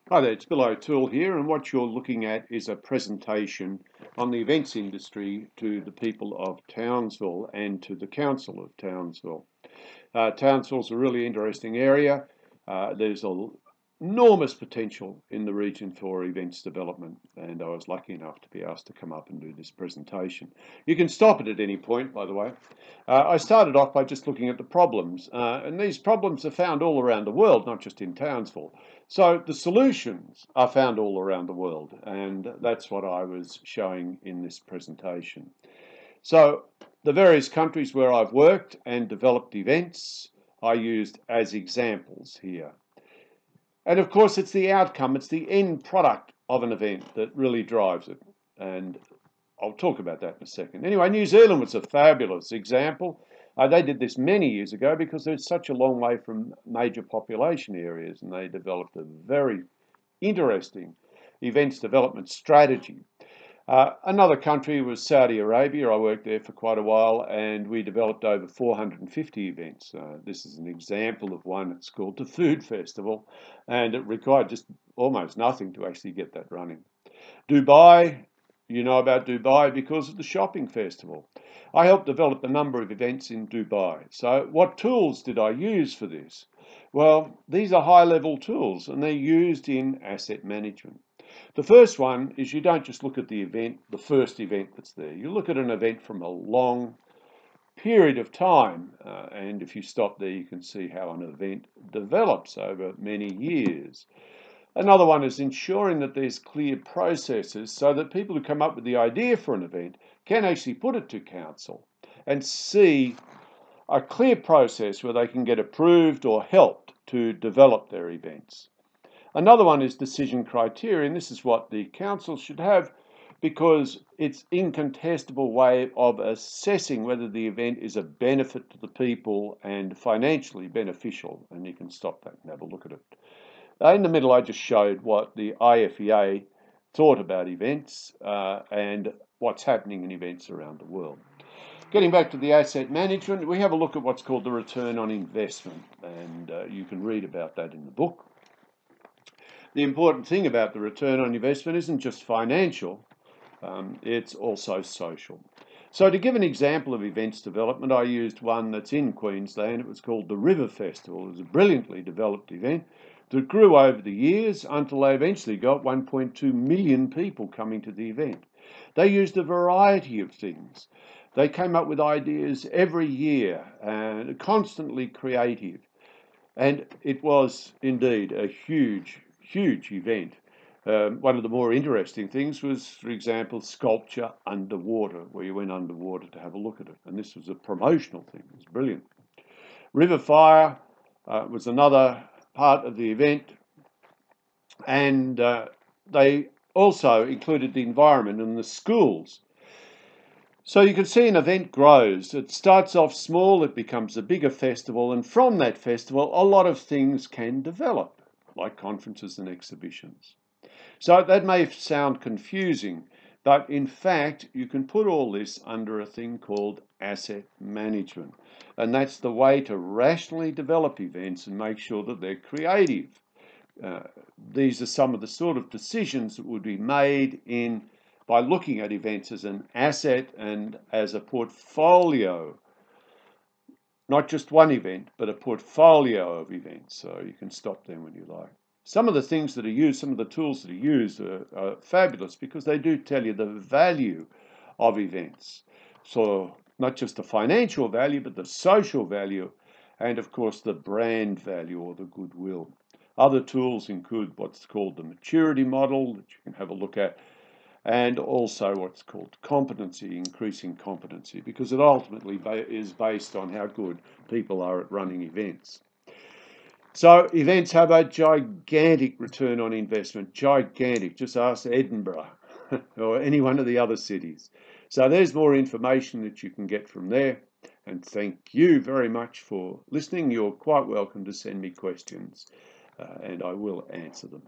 Hi there, it's Bill O'Toole here, and what you're looking at is a presentation on the events industry to the people of Townsville and to the Council of Townsville. Townsville's a really interesting area. There's enormous potential in the region for events development, and I was lucky enough to be asked to come up and do this presentation. You can stop it at any point, by the way. I started off by just looking at the problems, and these problems are found all around the world, not just in Townsville. So the solutions are found all around the world, and that's what I was showing in this presentation. So the various countries where I've worked and developed events, I used as examples here. And of course, it's the outcome, it's the end product of an event that really drives it. And I'll talk about that in a second. Anyway, New Zealand was a fabulous example. They did this many years ago because it's such a long way from major population areas, and they developed a very interesting events development strategy. Another country was Saudi Arabia. I worked there for quite a while, and we developed over 450 events. This is an example of one. It's called the Food Festival, and it required just almost nothing to actually get that running. Dubai, you know about Dubai because of the shopping festival. I helped develop a number of events in Dubai. So what tools did I use for this? Well, these are high-level tools, and they're used in asset management. The first one is you don't just look at the event, the first event that's there. You look at an event from a long period of time, and if you stop there, you can see how an event develops over many years. Another one is ensuring that there's clear processes so that people who come up with the idea for an event can actually put it to council and see a clear process where they can get approved or helped to develop their events. Another one is decision criteria, and this is what the council should have because it's an incontestable way of assessing whether the event is a benefit to the people and financially beneficial, and you can stop that and have a look at it. In the middle, I just showed what the IFEA thought about events and what's happening in events around the world. Getting back to the asset management, we have a look at what's called the return on investment, and you can read about that in the book. The important thing about the return on investment isn't just financial, it's also social. So to give an example of events development, I used one that's in Queensland. It was called the River Festival. It was a brilliantly developed event that grew over the years until they eventually got 1.2 million people coming to the event. They used a variety of things. They came up with ideas every year and constantly creative. And it was indeed a huge event. One of the more interesting things was, for example, sculpture underwater, where you went underwater to have a look at it. And this was a promotional thing. It was brilliant. River Fire was another part of the event. And they also included the environment and the schools. So you can see an event grows. It starts off small, it becomes a bigger festival, and from that festival, a lot of things can develop, like conferences and exhibitions. So that may sound confusing, but in fact, you can put all this under a thing called asset management. And that's the way to rationally develop events and make sure that they're creative. These are some of the sort of decisions that would be made by looking at events as an asset and as a portfolio. Not just one event, but a portfolio of events. So you can stop them when you like. Some of the things that are used, some of the tools that are used are fabulous because they do tell you the value of events. So not just the financial value, but the social value, and of course the brand value or the goodwill. Other tools include what's called the maturity model that you can have a look at, and also what's called competency, increasing competency, because it ultimately is based on how good people are at running events. So events have a gigantic return on investment, gigantic. Just ask Edinburgh or any one of the other cities. So there's more information that you can get from there. And thank you very much for listening. You're quite welcome to send me questions and I will answer them.